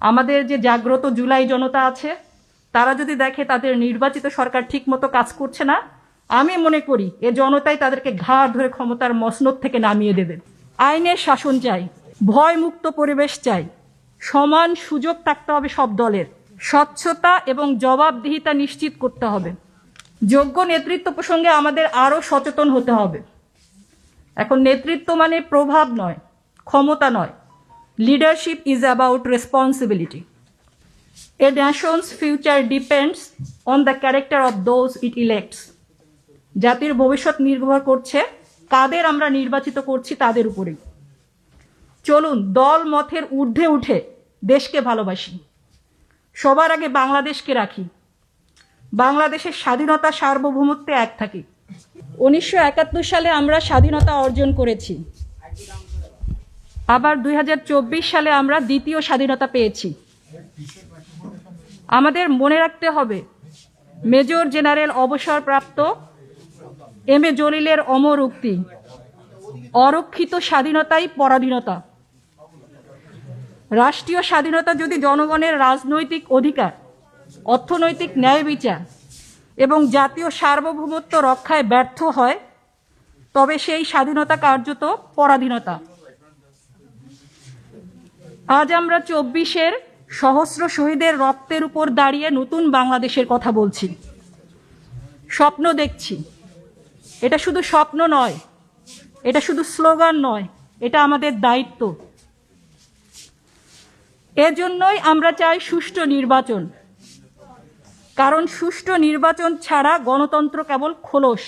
আমাদের যে জাগ্রত জুলাই জনতা আছে, তারা যদি দেখে তাদের নির্বাচিত সরকার ঠিকমতো কাজ করছে না, আমি মনে করি এ জনতাই তাদেরকে ঘাড় ধরে ক্ষমতার মসনদ থেকে নামিয়ে দেবে। আইনের শাসন চাই, ভয়মুক্ত পরিবেশ চাই, সমান সুযোগ থাকতে হবে সব দলের, স্বচ্ছতা এবং জবাবদিহিতা নিশ্চিত করতে হবে। যোগ্য নেতৃত্ব প্রসঙ্গে আমাদের আরও সচেতন হতে হবে। এখন নেতৃত্ব মানে প্রভাব নয়, ক্ষমতা নয়। Leadership is about responsibility. A nation's future depends on the character of those it elects. জাতির ভবিষ্যৎ নির্ভর করছে কাদের আমরা নির্বাচিত করছি তাদের উপরেই। চলুন দল মতের ঊর্ধ্বে উঠে দেশকে ভালোবাসি, সবার আগে বাংলাদেশকে রাখি, বাংলাদেশের স্বাধীনতা সার্বভৌমত্বে এক থাকি। 1971 সালে আমরা স্বাধীনতা অর্জন করেছি, আবার 2024 সালে আমরা দ্বিতীয় স্বাধীনতা পেয়েছি। আমাদের মনে রাখতে হবে মেজর জেনারেল অবসরপ্রাপ্ত এম এ জলিলের অমর উক্তি, অরক্ষিত স্বাধীনতাই পরাধীনতা। রাষ্ট্রীয় স্বাধীনতা যদি জনগণের রাজনৈতিক অধিকার, অর্থনৈতিক ন্যায় বিচার এবং জাতীয় সার্বভৌমত্ব রক্ষায় ব্যর্থ হয়, তবে সেই স্বাধীনতা কার্যত পরাধীনতা। আজ আমরা 24-এর সহস্র শহীদের রক্তের উপর দাঁড়িয়ে নতুন বাংলাদেশের কথা বলছি, স্বপ্ন দেখছি। এটা শুধু স্বপ্ন নয়, এটা শুধু স্লোগান নয়, এটা আমাদের দায়িত্ব। এজন্যই আমরা চাই সুষ্ঠু নির্বাচন, কারণ সুষ্ঠু নির্বাচন ছাড়া গণতন্ত্র কেবল খোলস।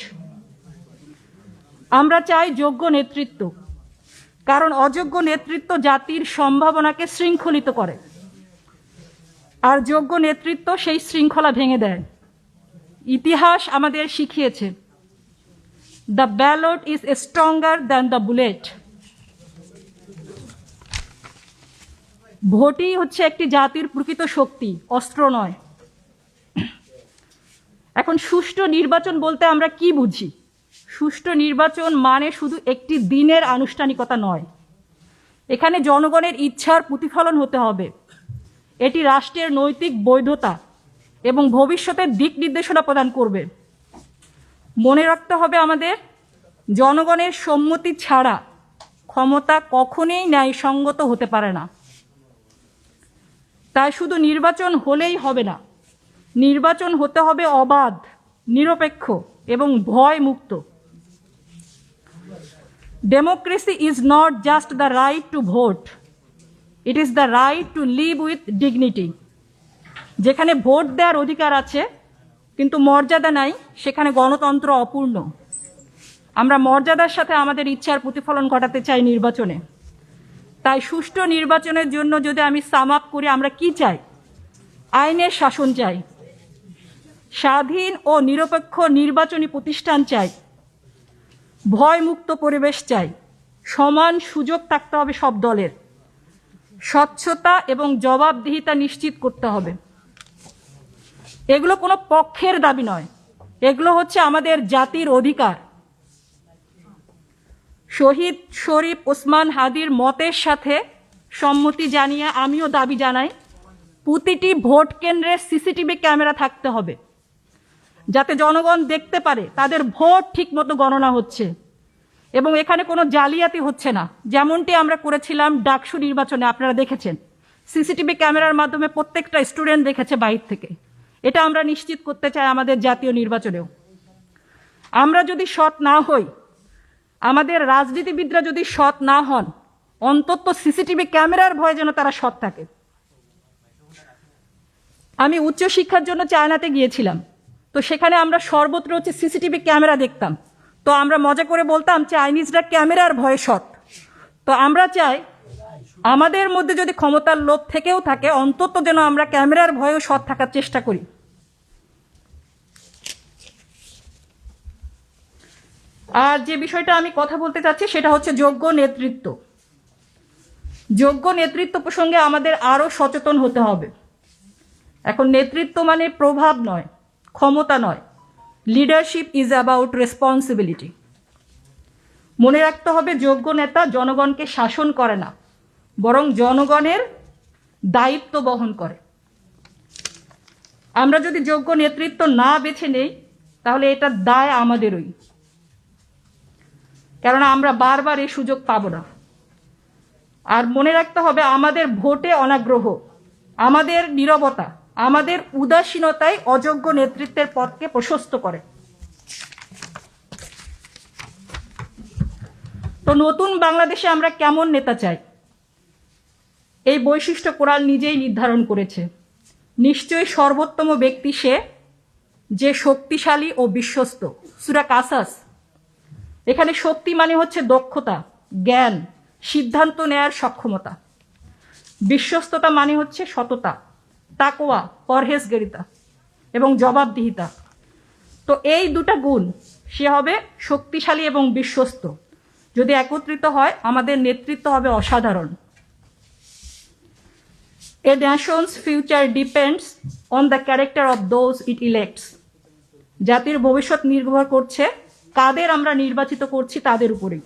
আমরা চাই যোগ্য নেতৃত্ব, কারণ অযোগ্য নেতৃত্ব জাতির সম্ভাবনাকে শৃঙ্খলিত করে, আর যোগ্য নেতৃত্ব সেই শৃঙ্খলা ভেঙে দেয়। ইতিহাস আমাদের শিখিয়েছে, the ballot is stronger than the bullet. ভোটই হচ্ছে একটি জাতির প্রকৃত শক্তি, অস্ত্র নয়। এখন সুষ্ঠু নির্বাচন বলতে আমরা কি বুঝি? সুষ্ঠু নির্বাচন মানে শুধু একটি দিনের আনুষ্ঠানিকতা নয়, এখানে জনগণের ইচ্ছার প্রতিফলন হতে হবে। এটি রাষ্ট্রের নৈতিক বৈধতা এবং ভবিষ্যতের দিক নির্দেশনা প্রদান করবে। মনে রাখতে হবে আমাদের, জনগণের সম্মতি ছাড়া ক্ষমতা কখনোই ন্যায়সঙ্গত হতে পারে না। তাই শুধু নির্বাচন হলেই হবে না, নির্বাচন হতে হবে অবাধ, নিরপেক্ষ এবং ভয় মুক্ত। Democracy is not just the right to vote, it is the right two live with dignity. যেখানে ভোট দেওয়ার অধিকার আছে কিন্তু মর্যাদা নাই, সেখানে গণতন্ত্র অপূর্ণ। আমরা মর্যাদার সাথে আমাদের ইচ্ছার প্রতিফলন ঘটাতে চাই নির্বাচনে। তাই সুষ্ঠু নির্বাচনের জন্য যদি আমি সাম আপ করি, আমরা কি চাই? আইনের শাসন চাই, স্বাধীন ও নিরপেক্ষ নির্বাচনী প্রতিষ্ঠান চাই, ভয়মুক্ত পরিবেশ চাই, সমান সুযোগ থাকতে হবে সব দলের, স্বচ্ছতা এবং জবাবদিহিতা নিশ্চিত করতে হবে। এগুলো কোনো পক্ষের দাবি নয়, এগুলো হচ্ছে আমাদের জাতির অধিকার। শহীদ শরীফ ওসমান হাদির মতের সাথে সম্মতি জানিয়ে আমিও দাবি জানাই, প্রতিটি ভোট কেন্দ্রে সিসিটিভি ক্যামেরা থাকতে হবে, যাতে জনগণ দেখতে পারে তাদের ভোট ঠিকমতো গণনা হচ্ছে এবং এখানে কোনো জালিয়াতি হচ্ছে না। যেমনটি আমরা করেছিলাম ডাকসু নির্বাচনে, আপনারা দেখেছেন সিসিটিভি ক্যামেরার মাধ্যমে প্রত্যেকটা স্টুডেন্ট দেখেছে বাইরে থেকে। এটা আমরা নিশ্চিত করতে চাই আমাদের জাতীয় নির্বাচনেও। আমরা যদি সৎ না হই, আমাদের রাজনীতিবিদরা যদি সৎ না হন, অন্তত সিসিটিভি ক্যামেরার ভয়ে যেন তারা সৎ থাকে। আমি উচ্চশিক্ষার জন্য চায়নাতে গিয়েছিলাম, তো সেখানে আমরা সর্বত্র হচ্ছে সিসিটিভি ক্যামেরা দেখতাম। তো আমরা মজা করে বলতাম চাইনিজরা ক্যামেরার ভয়ে সৎ। তো আমরা চাই আমাদের মধ্যে যদি ক্ষমতার লোভ থেকেও থাকে, অন্তত যেন আমরা ক্যামেরার ভয়েও সৎ থাকার চেষ্টা করি। আর যে বিষয়টা আমি কথা বলতে চাচ্ছি সেটা হচ্ছে যোগ্য নেতৃত্ব। যোগ্য নেতৃত্ব প্রসঙ্গে আমাদের আরও সচেতন হতে হবে। এখন নেতৃত্ব মানে প্রভাব নয়, ক্ষমতা নয়। Leadership is about responsibility. মনে রাখতে হবে যোগ্য নেতা জনগণকে শাসন করে না, বরং জনগণের দায়িত্ব বহন করে। আমরা যদি যোগ্য নেতৃত্ব না বেছে নেই তাহলে এটার দায় আমাদেরই, কেননা আমরা বারবার এই সুযোগ পাব না। আর মনে রাখতে হবে, আমাদের ভোটে অনাগ্রহ, আমাদের নীরবতা, আমাদের উদাসীনতাই অযোগ্য নেতৃত্বের পথকে প্রশস্ত করে। তো নতুন বাংলাদেশে আমরা কেমন নেতা চাই, এই বৈশিষ্ট্য কোরআন নিজেই নির্ধারণ করেছে। নিশ্চয়ই সর্বোত্তম ব্যক্তি সে, যে শক্তিশালী ও বিশ্বস্ত। সূরা কাসাস। এখানে শক্তি মানে হচ্ছে দক্ষতা, জ্ঞান, সিদ্ধান্ত নেয়ার সক্ষমতা। বিশ্বস্ততা মানে হচ্ছে সততা, তাকওয়া, পরহেজগারিতা এবং জবাবদিহিতা। তো এই দুটা গুণ, সে হবে শক্তিশালী এবং বিশ্বস্ত। যদি একত্রিত হয়, আমাদের নেতৃত্ব হবে অসাধারণ। A nation's future depends on the character of those it elects. জাতির ভবিষ্যৎ নির্ভর করছে কাদের আমরা নির্বাচিত করছি তাদের উপরেই।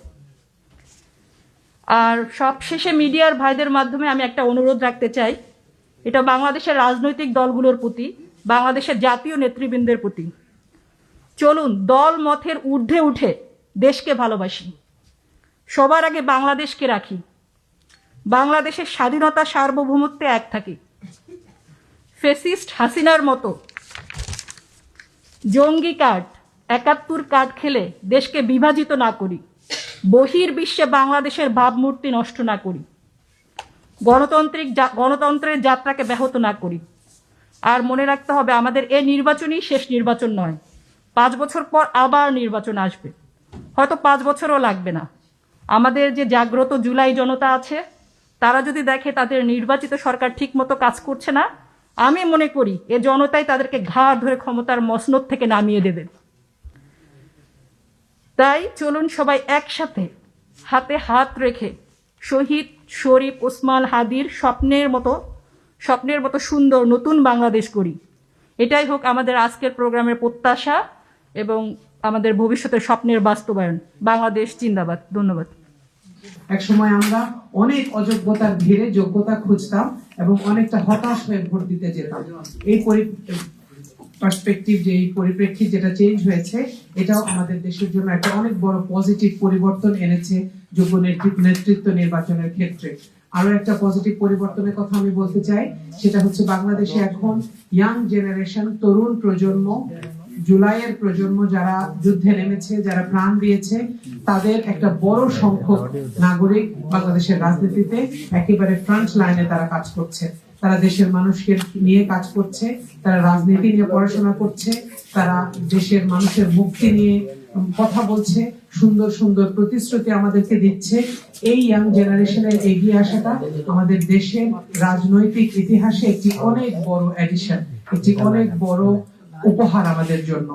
আর সবশেষে মিডিয়ার ভাইদের মাধ্যমে আমি একটা অনুরোধ রাখতে চাই, এটা বাংলাদেশের রাজনৈতিক দলগুলোর প্রতি, বাংলাদেশের জাতীয় নেতৃবৃন্দের প্রতি। চলুন দল মতের ঊর্ধ্বে উঠে দেশকে ভালোবাসি, সবার আগে বাংলাদেশকে রাখি, বাংলাদেশের স্বাধীনতা সার্বভৌমত্বে এক থাকি। ফেসিস্ট হাসিনার মতো জঙ্গি কার্ড, ৭১ কার্ড খেলে দেশকে বিভাজিত না করি, বহির্বিশ্বে বাংলাদেশের ভাবমূর্তি নষ্ট না করি, গণতন্ত্রের যাত্রাকে ব্যাহত না করি। আর মনে রাখতে হবে, আমাদের এই নির্বাচনই শেষ নির্বাচন নয়। ৫ বছর পর আবার নির্বাচন আসবে, হয়তো ৫ বছরও লাগবে না। আমাদের যে জাগ্রত জুলাই জনতা আছে, তারা যদি দেখে তাদের নির্বাচিত সরকার ঠিকমতো কাজ করছে না, আমি মনে করি এ জনতাই তাদেরকে ঘাড় ধরে ক্ষমতার মসনদ থেকে নামিয়ে দেবে। তাই চলুন সবাই একসাথে হাতে হাত রেখে শহীদ শরীফ ওসমান হাদির স্বপ্নের মতো সুন্দর নতুন বাংলাদেশ করি। এটাই হোক আমাদের আজকের প্রোগ্রামের প্রত্যাশা এবং আমাদের ভবিষ্যতের স্বপ্নের বাস্তবায়ন। বাংলাদেশ জিন্দাবাদ। ধন্যবাদ। এক সময় আমরা অনেক অযোগ্যতার ভিড়ে যোগ্যতা খুঁজতাম এবং অনেকটা হতাশ হয়ে ভোট দিতে যেতাম। এই পার্সপেক্টিভ, যে এই পরিপ্রেক্ষিত যেটা চেঞ্জ হয়েছে, এটাও আমাদের দেশের জন্য একটা অনেক বড় পজিটিভ পরিবর্তন এনেছে যোগ্য নেতৃত্ব নির্বাচনের ক্ষেত্রে। আরো একটা পজিটিভ পরিবর্তনের কথা আমি বলতে চাই, সেটা হচ্ছে বাংলাদেশে এখন ইয়াং জেনারেশন, তরুণ প্রজন্ম, জুলাইয়ের প্রজন্ম যারা যুদ্ধে নেমেছে, যারা প্রাণ দিয়েছে, তাদের একটা বড় সংখ্যক নাগরিক বাংলাদেশের রাজনীতিতে একেবারে ফ্রন্ট লাইনে তারা কাজ করছে। তারা দেশের মানুষকে নিয়ে কাজ করছে, তারা রাজনীতি নিয়ে পড়াশোনা করছে, তারা দেশের মানুষের মুক্তি নিয়ে কথা বলছে, সুন্দর সুন্দর প্রতিশ্রুতি আমাদেরকে দিচ্ছে। এই ইয়াং জেনারেশনের এগিয়ে আসাটা আমাদের দেশের রাজনৈতিক ইতিহাসে একটি অনেক বড় এডিশন, একটি অনেক বড় উপহার আমাদের জন্য।